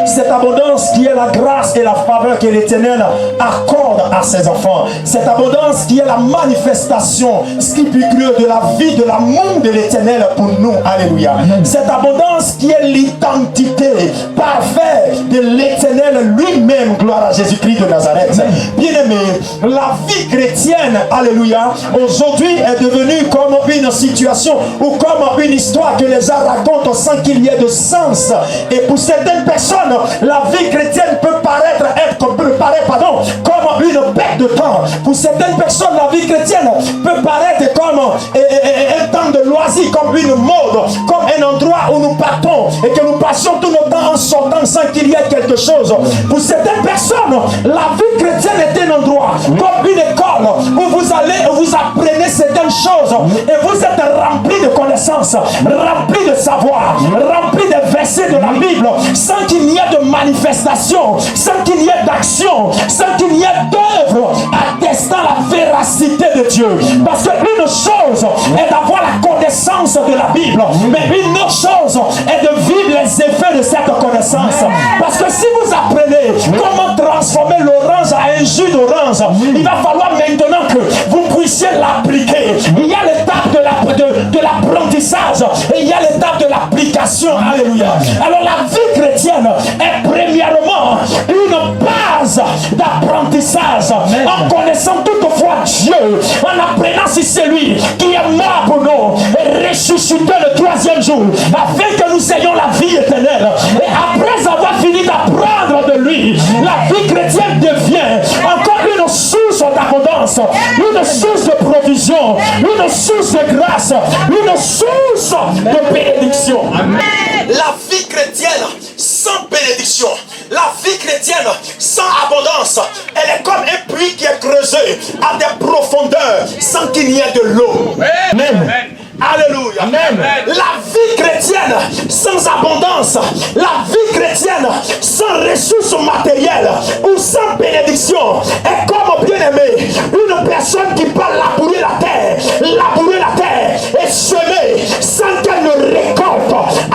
Cette abondance qui est la grâce et la faveur que l'Éternel accorde à ses enfants. Cette abondance qui est la manifestation spirituelle de la vie, de l'amour de l'Éternel pour nous. Alléluia. Cette abondance qui est l'identité parfaite de l'Éternel lui-même. Gloire à Jésus-Christ de Nazareth. Bien-aimé, la vie chrétienne, alléluia, aujourd'hui est devenue comme une situation ou comme une histoire que les gens racontent sans qu'il y ait de sens. Et pour certaines personnes, la vie chrétienne peut paraître comme une perte de temps. Pour certaines personnes, la vie chrétienne peut paraître comme un temps de loisir, comme une mode, comme un endroit où nous partons et que nous passions tout notre temps en sortant sans qu'il y ait quelque chose. Pour certaines personnes, la vie chrétienne est un endroit comme une école où vous allez, où vous apprenez certaines choses et vous êtes rempli de connaissances, rempli de savoir, rempli de versets de la Bible, sans qu'il n'y ait de manifestation, sans qu'il y ait d'action, sans qu'il y ait d'œuvre attestant la véracité de Dieu. Parce qu'une chose est d'avoir la connaissance de la Bible, mais une autre chose est de vivre les effets de cette connaissance. Parce que si vous apprenez comment transformer l'orange à un jus d'orange, il va falloir maintenant que vous puissiez l'appliquer. Il y a l'étape de l'apprentissage et il y a l'étape de l'application. Alléluia. Alors la vie chrétienne est premièrement une base d'apprentissage en connaissant toutefois Dieu, en apprenant si c'est lui qui est mort pour nous et ressuscité le troisième jour afin que nous ayons la vie éternelle. Et après avoir fini d'apprendre de lui, la vie chrétienne devient encore une source d'abondance, une source de provision, une source de grâce, une source de bénédiction. Amen. La vie chrétienne sans bénédiction, la vie chrétienne sans abondance, elle est comme un puits qui est creusé à des profondeurs sans qu'il n'y ait de l'eau. Amen. Alléluia. Amen. La vie chrétienne sans abondance, la vie chrétienne sans ressources matérielles ou sans bénédiction est comme, bien aimé, une personne qui peut labourer la terre et semer sans qu'elle ne récolte,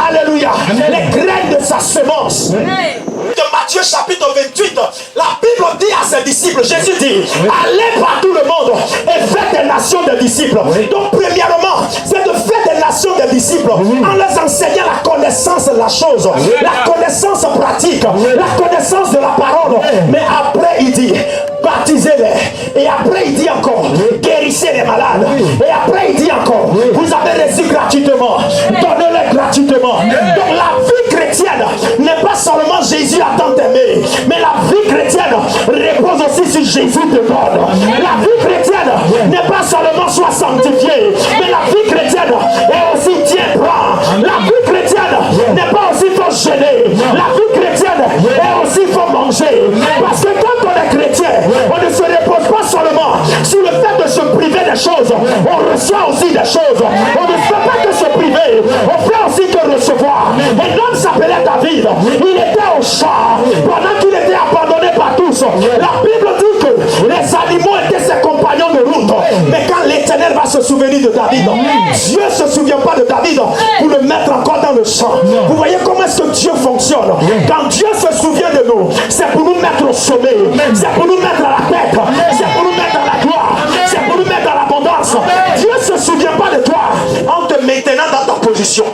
alléluia, les graines de sa semence. De Matthieu chapitre 28, la Bible dit à ses disciples, Jésus dit, allez par tout le monde et faites des nations de disciples. Donc premièrement, c'est de faire des nations de disciples en leur enseignant la connaissance de la chose, la connaissance pratique, la connaissance de la parole. Mais après il dit, baptisez-les. Et après il dit encore, guérissez les malades. Et après il dit encore, vous avez reçu gratuitement, donnez-les gratuitement. Donc la vie chrétienne n'est pas seulement Jésus a tant aimé, mais la vie chrétienne repose aussi sur Jésus de donne. La vie chrétienne n'est pas seulement soit sanctifié, mais la vie chrétienne est aussi Dieu prend. La vie chrétienne n'est pas aussi faut jeûner. La vie chrétienne est aussi faut manger. Parce que quand on est chrétien, on ne se repose pas seulement sur le fait de se priver des choses, on reçoit aussi des choses. On ne fait pas que se priver, on fait aussi que recevoir. Un homme s'appelait David, il était au champ pendant qu'il était abandonné par tous. La Bible dit que les animaux étaient ses compagnons de route. Mais quand l'Éternel va se souvenir de David, Dieu ne se souvient pas de David pour le mettre encore dans le champ. Vous voyez comment est-ce que Dieu fonctionne? Quand Dieu se souvient de nous, c'est pour nous mettre au sommet, c'est pour nous mettre à la tête, c'est pour nous mettre dans la gloire, c'est pour nous mettre dans l'abondance. Dieu ne se souvient pas de toi en te maintenant dans ta position.